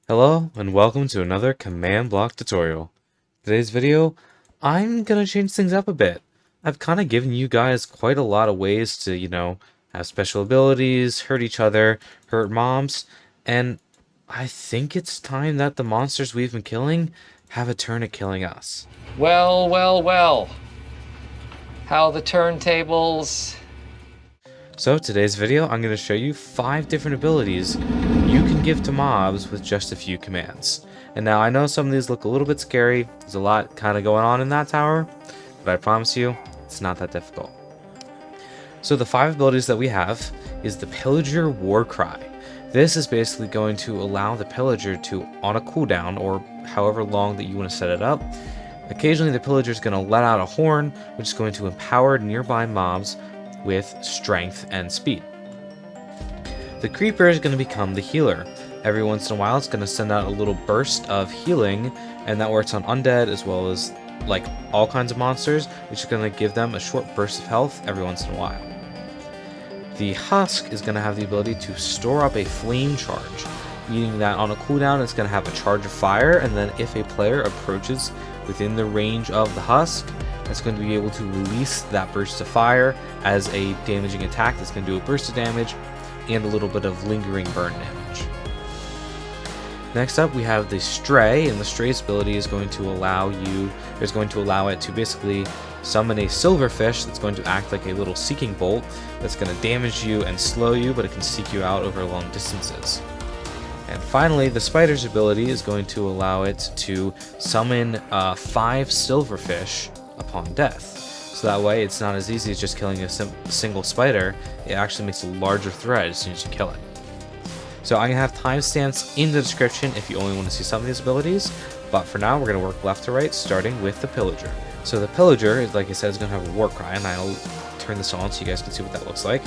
Hello and welcome to another command block tutorial. Today's video, I'm gonna change things up a bit. I've kind of given you guys quite a lot of ways to, have special abilities, hurt each other, hurt mobs, and I think it's time that the monsters we've been killing have a turn at killing us. Well, well, well. How the turntables. So today's video, I'm going to show you 5 different abilities you can give to mobs with just a few commands. And now I know some of these look a little bit scary, there's a lot kind of going on in that tower, but I promise you, it's not that difficult. So the 5 abilities that we have is the Pillager War Cry. This is basically going to allow the Pillager to, on a cooldown, or however long that you want to set it up, occasionally the Pillager is going to let out a horn, which is going to empower nearby mobs with strength and speed. The Creeper is going to become the healer. Every once in a while it's going to send out a little burst of healing, and that works on undead as well as like all kinds of monsters, which is going to give them a short burst of health every once in a while. The Husk is going to have the ability to store up a flame charge, meaning that on a cooldown it's going to have a charge of fire, and then if a player approaches within the range of the Husk, it's going to be able to release that burst of fire as a damaging attack that's going to do a burst of damage and a little bit of lingering burn damage. Next up, we have the Stray, and the Stray's ability is going to allow it to basically summon a silverfish that's going to act like a little seeking bolt that's going to damage you and slow you, but it can seek you out over long distances. And finally, the Spider's ability is going to allow it to summon 5 silverfish upon death. So that way it's not as easy as just killing a single spider, it actually makes a larger threat as soon as you kill it. So I'm going to have timestamps in the description if you only want to see some of these abilities, but for now we're going to work left to right, starting with the Pillager. So the Pillager, like I said, is going to have a war cry, and I'll turn this on so you guys can see what that looks like.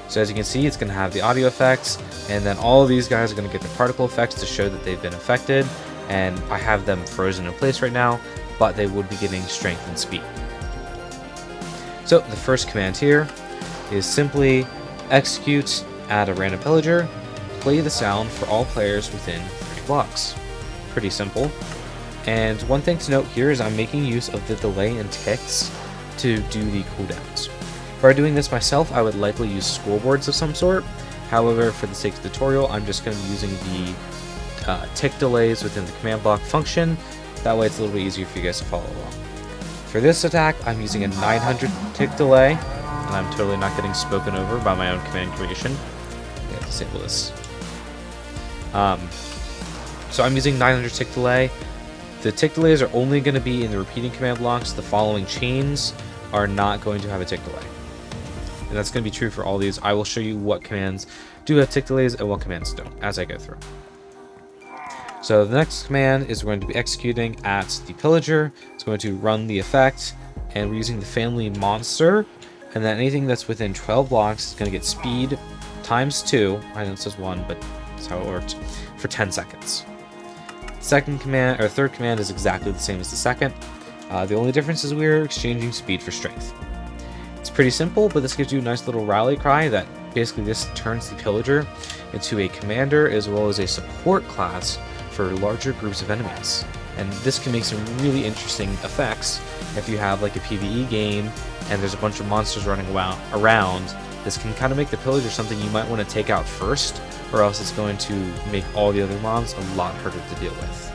So as you can see, it's going to have the audio effects, and then all of these guys are going to get the particle effects to show that they've been affected, and I have them frozen in place right now, but they would be getting strength and speed. So the first command here is simply execute, add a random Pillager, play the sound for all players within 30 blocks. Pretty simple. And one thing to note here is I'm making use of the delay and ticks to do the cooldowns. For doing this myself, I would likely use scoreboards of some sort. However, for the sake of the tutorial, I'm just going to be using the tick delays within the command block function. That way it's a little bit easier for you guys to follow along. For this attack, I'm using a 900 tick delay, and I'm totally not getting spoken over by my own command creation. I'm going to disable this. So I'm using 900 tick delay. The tick delays are only going to be in the repeating command blocks. The following chains are not going to have a tick delay. And that's going to be true for all these. I will show you what commands do have tick delays and what commands don't as I go through. So the next command is going to be executing at the Pillager. It's going to run the effect, and we're using the family monster, and then anything that's within 12 blocks is going to get speed times 2. I know it says 1, but that's how it worked, for 10 seconds. Second command, or third command, is exactly the same as the second. The only difference is we're exchanging speed for strength. It's pretty simple, but this gives you a nice little rally cry that basically this turns the Pillager into a commander as well as a support class for larger groups of enemies. And this can make some really interesting effects if you have like a PvE game and there's a bunch of monsters running around. This can kind of make the Pillager something you might want to take out first, or else it's going to make all the other mobs a lot harder to deal with.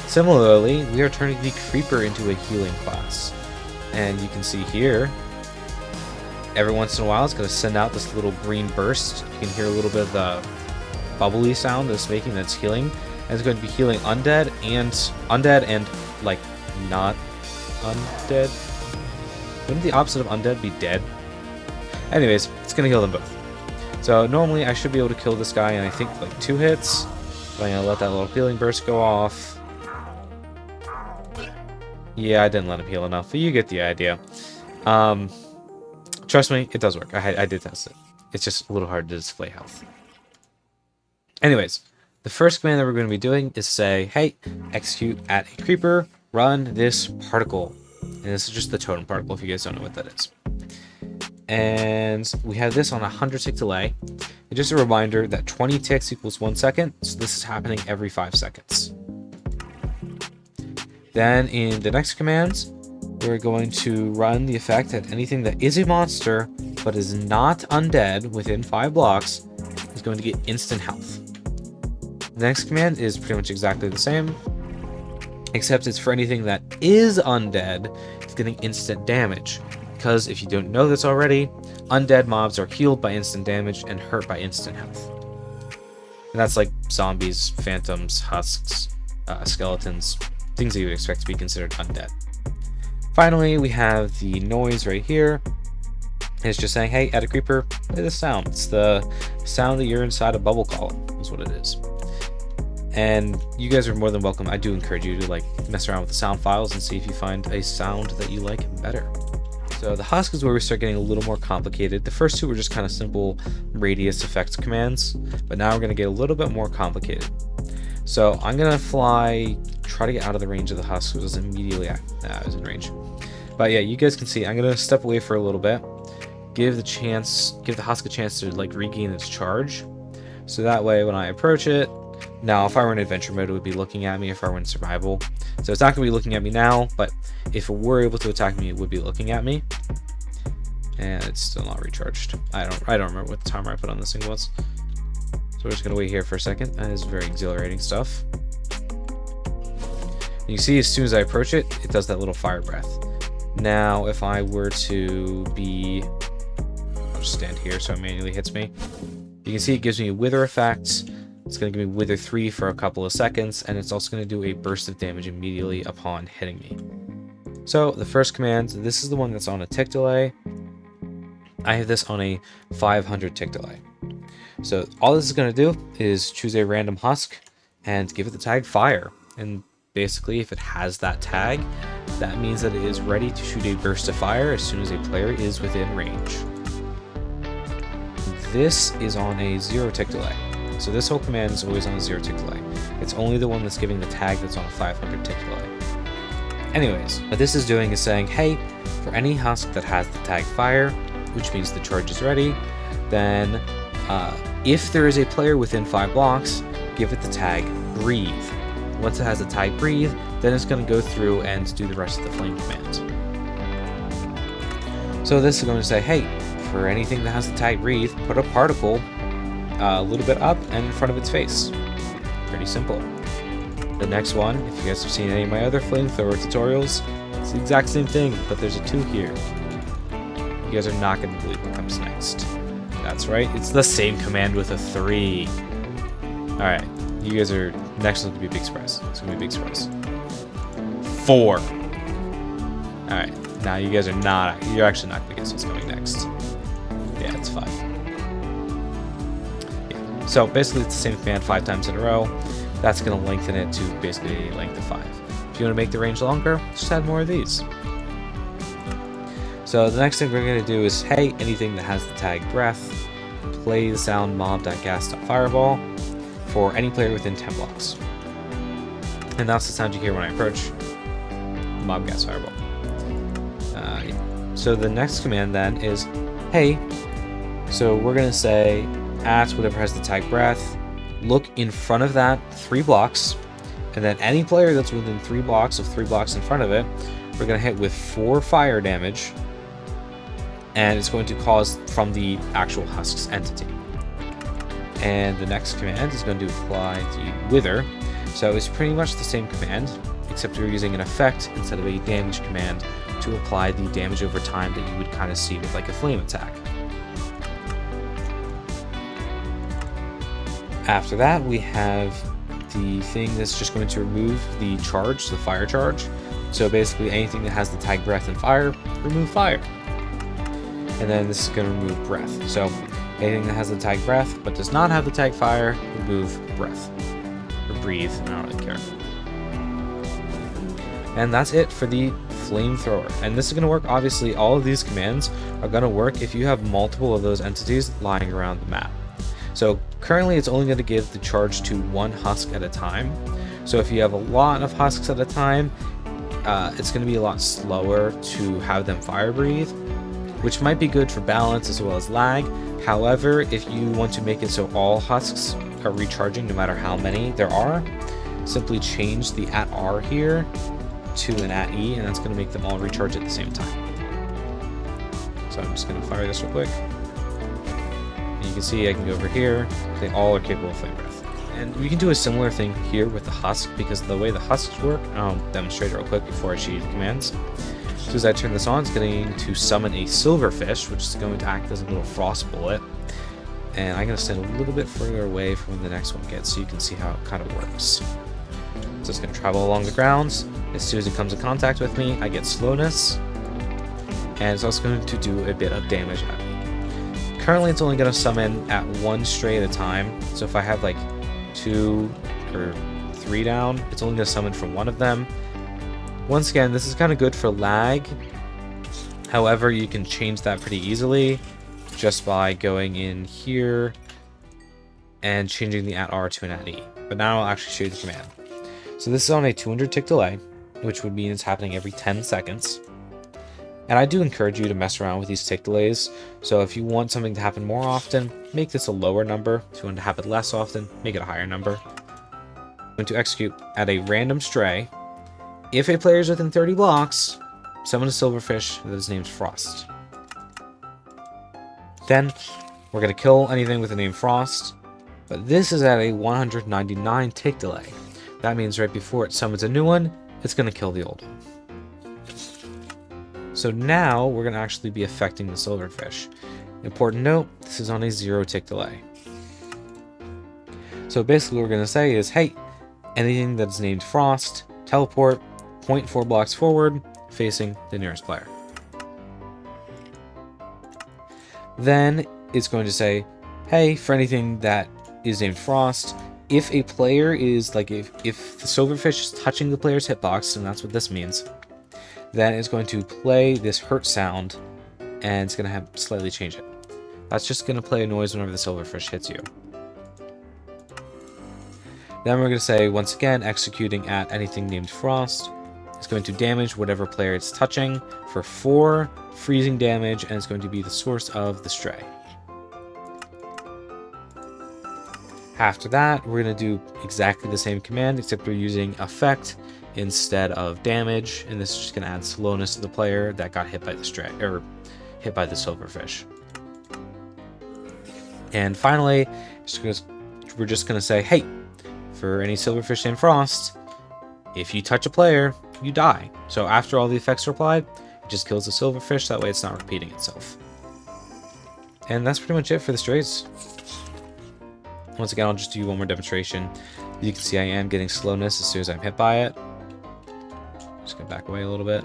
Similarly, we are turning the Creeper into a healing class. And you can see here, every once in a while it's going to send out this little green burst. You can hear a little bit of the bubbly sound that it's making that's healing. And it's going to be healing undead and like not undead. Wouldn't the opposite of undead be dead? Anyways, it's going to heal them both. So normally I should be able to kill this guy in I think like 2 hits. But I'm going to let that little healing burst go off. Yeah, I didn't let him heal enough, but you get the idea. Trust me, it does work. I did test it. It's just a little hard to display health. Anyways, the first command that we're going to be doing is say, hey, execute at a creeper, run this particle. And this is just the totem particle if you guys don't know what that is. And we have this on a 100 tick delay. And just a reminder that 20 ticks equals 1 second, so this is happening every 5 seconds. Then in the next command, we're going to run the effect that anything that is a monster but is not undead within 5 blocks is going to get instant health. The next command is pretty much exactly the same, except it's for anything that is undead, it's getting instant damage. Because if you don't know this already, undead mobs are healed by instant damage and hurt by instant health. And that's like zombies, phantoms, husks, skeletons, things that you would expect to be considered undead. Finally, we have the noise right here. It's just saying, hey, add a creeper, play this sound. It's the sound that you're inside a bubble column, is what it is. And you guys are more than welcome. I do encourage you to like mess around with the sound files and see if you find a sound that you like better. So the Husk is where we start getting a little more complicated. The first two were just kind of simple radius effects commands, but now we're going to get a little bit more complicated. So I'm going to try to get out of the range of the Husk, because it was immediately, I was in range. But yeah, you guys can see, I'm going to step away for a little bit, give the Husk a chance to like regain its charge. So that way when I approach it, now if I were in adventure mode, it would be looking at me. If I were in survival, so it's not going to be looking at me now, but if it were able to attack me, it would be looking at me. And it's still not recharged. I don't remember what the timer I put on this thing was. So we're just going to wait here for a second. That is very exhilarating stuff. And you see, as soon as I approach it, it does that little fire breath. Now, if I were to be... I'll just stand here so it manually hits me. You can see it gives me a wither effect. It's going to give me wither 3 for a couple of seconds, and it's also going to do a burst of damage immediately upon hitting me. So the first command, this is the one that's on a tick delay. I have this on a 500 tick delay. So all this is going to do is choose a random husk and give it the tag fire. And basically, if it has that tag, that means that it is ready to shoot a burst of fire as soon as a player is within range. This is on a 0 tick delay. So this whole command is always on a 0 tick delay. It's only the one that's giving the tag that's on a 500 tick delay. Anyways, what this is doing is saying, hey, for any husk that has the tag fire, which means the charge is ready, then if there is a player within 5 blocks, give it the tag breathe. Once it has the tag breathe, then it's going to go through and do the rest of the flame command. So this is going to say, hey, for anything that has the tag breathe, put a particle a little bit up and in front of its face. Pretty simple. The next one, if you guys have seen any of my other flamethrower tutorials, it's the exact same thing, but there's a 2 here. You guys are not going to believe what comes next. That's right, it's the same command with a 3. Alright, you guys are, next one's going to be a big surprise. It's going to be a big surprise. 4. Alright, now you guys are not, you're actually not going to guess what's coming next. Yeah, it's 5. So basically it's the same command 5 times in a row. That's going to lengthen it to basically a length of 5. If you want to make the range longer, just add more of these. So the next thing we're going to do is, hey, anything that has the tag breath, play the sound mob.gas.fireball for any player within 10 blocks. And that's the sound you hear when I approach mob gas fireball. Yeah. So the next command then is, hey, so we're going to say, at whatever has the tag breath, look in front of that 3 blocks, and then any player that's within 3 blocks of 3 blocks in front of it, we're going to hit with 4 fire damage, and it's going to cause from the actual Husk's entity. And the next command is going to apply the wither, so it's pretty much the same command, except we're using an effect instead of a damage command to apply the damage over time that you would kind of see with like a flame attack. After that, we have the thing that's just going to remove the charge, the fire charge. So basically anything that has the tag breath and fire, remove fire. And then this is going to remove breath. So anything that has the tag breath but does not have the tag fire, remove breath. Or breathe, I don't really care. And that's it for the flamethrower. And this is going to work, obviously all of these commands are going to work if you have multiple of those entities lying around the map. So currently it's only going to give the charge to 1 husk at a time. So if you have a lot of husks at a time, it's going to be a lot slower to have them fire breathe, which might be good for balance as well as lag, However, if you want to make it so all husks are recharging no matter how many there are, simply change the @R here to an @E, and that's going to make them all recharge at the same time. So I'm just going to fire this real quick. And you can see I can go over here. They all are capable of flame breath. And we can do a similar thing here with the husk, because the way the husks work, I'll demonstrate it real quick before I show you the commands. As soon as I turn this on, it's going to summon a silverfish, which is going to act as a little frost bullet. And I'm going to stand a little bit further away from when the next one gets, so you can see how it kind of works. So it's going to travel along the grounds. As soon as it comes in contact with me, I get slowness. And it's also going to do a bit of damage at me. Currently, it's only going to summon at one stray at a time. So if I have like 2 or 3 down, it's only going to summon from one of them. Once again, this is kind of good for lag. However, you can change that pretty easily just by going in here and changing the @R to an @E. But now I'll actually show you the command. So this is on a 200 tick delay, which would mean it's happening every 10 seconds. And I do encourage you to mess around with these tick delays. So if you want something to happen more often, make this a lower number. If you want it to happen less often, make it a higher number. I'm going to execute at a random stray. If a player is within 30 blocks, summon a silverfish that is named Frost. Then we're going to kill anything with the name Frost, but this is at a 199 tick delay. That means right before it summons a new one, it's going to kill the old one. So now we're going to actually be affecting the silverfish. Important note, this is on a 0 tick delay. So basically what we're going to say is, hey, anything that's named Frost, teleport 0.4 blocks forward, facing the nearest player. Then it's going to say, hey, for anything that is named Frost, if a player is like, if the silverfish is touching the player's hitbox, and that's what this means, then it's going to play this hurt sound, and it's going to have slightly change it. That's just going to play a noise whenever the silverfish hits you. Then we're going to say, once again, executing at anything named Frost. It's going to damage whatever player it's touching for 4 freezing damage, and it's going to be the source of the stray. After that, we're going to do exactly the same command, except we're using effect instead of damage, and this is just going to add slowness to the player that got hit by the stray, or hit by the silverfish. And finally, we're just going to say, hey, for any silverfish named Frost, if you touch a player, you die. So after all the effects are applied, it just kills the silverfish, that way it's not repeating itself. And that's pretty much it for the strays. Once again, I'll just do one more demonstration. You can see I am getting slowness as soon as I'm hit by it. Just gonna back away a little bit.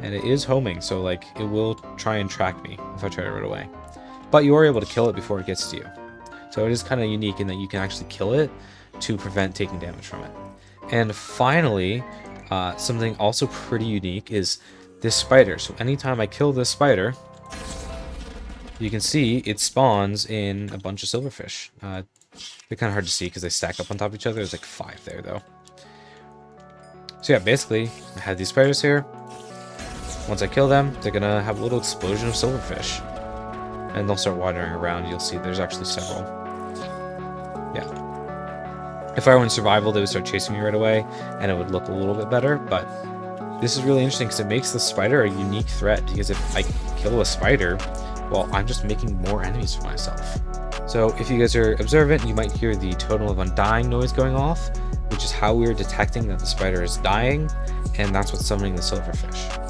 And it is homing, so like it will try and track me if I try to run away. But you are able to kill it before it gets to you. So it is kind of unique in that you can actually kill it to prevent taking damage from it. And finally, something also pretty unique is this spider. So anytime I kill this spider, you can see it spawns in a bunch of silverfish. They're kind of hard to see because they stack up on top of each other. There's like 5 there though. So yeah, basically I have these spiders here. Once I kill them, they're gonna have a little explosion of silverfish. And they'll start wandering around. You'll see there's actually several. Yeah. If I were in survival, they would start chasing me right away, and it would look a little bit better, but this is really interesting because it makes the spider a unique threat, because if I kill a spider, well, I'm just making more enemies for myself. So if you guys are observant, you might hear the totem of undying noise going off, which is how we're detecting that the spider is dying, and that's what's summoning the silverfish.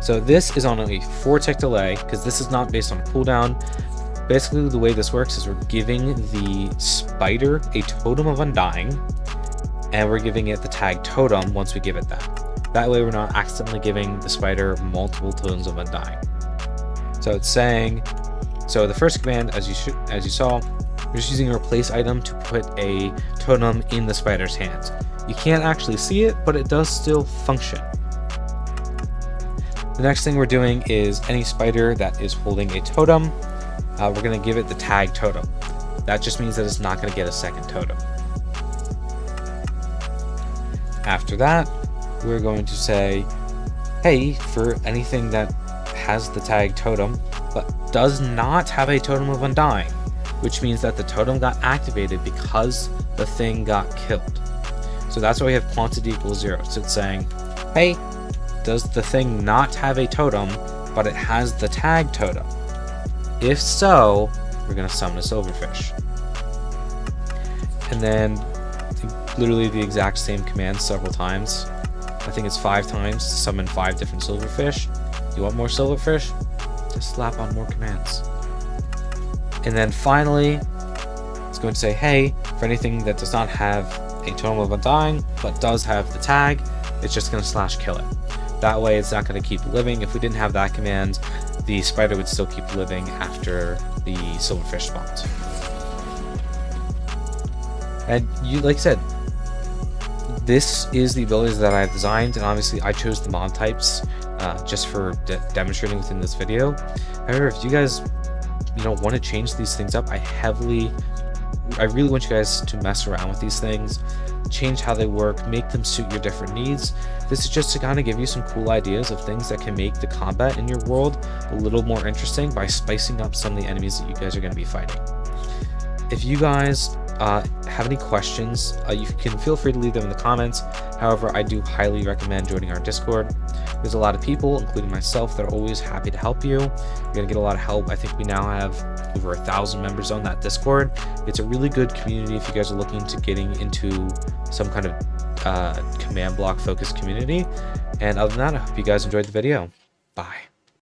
So this is on a 4 tick delay, because this is not based on cooldown. Basically, the way this works is we're giving the spider a totem of undying, and we're giving it the tag totem once we give it that. That way we're not accidentally giving the spider multiple totems of undying. So it's saying, so the first command, as you saw, we're just using a replace item to put a totem in the spider's hand. You can't actually see it, but it does still function. The next thing we're doing is any spider that is holding a totem, we're going to give it the tag totem. That just means that it's not going to get a second totem. After that, we're going to say, hey, for anything that has the tag totem, but does not have a totem of undying, which means that the totem got activated because the thing got killed. So that's why we have quantity equals 0. So it's saying, hey, does the thing not have a totem, but it has the tag totem? If so, we're going to summon a silverfish. And then literally the exact same command several times. I think it's 5 times to summon 5 different silverfish. You want more silverfish? Just slap on more commands. And then finally, it's going to say, hey, for anything that does not have a totem of undying, but does have the tag, it's just going to /kill it. That way it's not going to keep living. If we didn't have that command, the spider would still keep living after the silverfish spawns. And you, like I said, this is the abilities that I've designed, and obviously I chose the mob types just for demonstrating within this video. However, if you guys want to change these things up, I really want you guys to mess around with these things, change how they work, make them suit your different needs. This is just to kind of give you some cool ideas of things that can make the combat in your world a little more interesting by spicing up some of the enemies that you guys are going to be fighting. If you guys have any questions, you can feel free to leave them in the comments. However, I do highly recommend joining our Discord. There's a lot of people, including myself, that are always happy to help you. You're going to get a lot of help. I think we now have over 1,000 members on that Discord. It's a really good community if you guys are looking to getting into some kind of command block focused community. And other than that, I hope you guys enjoyed the video. Bye.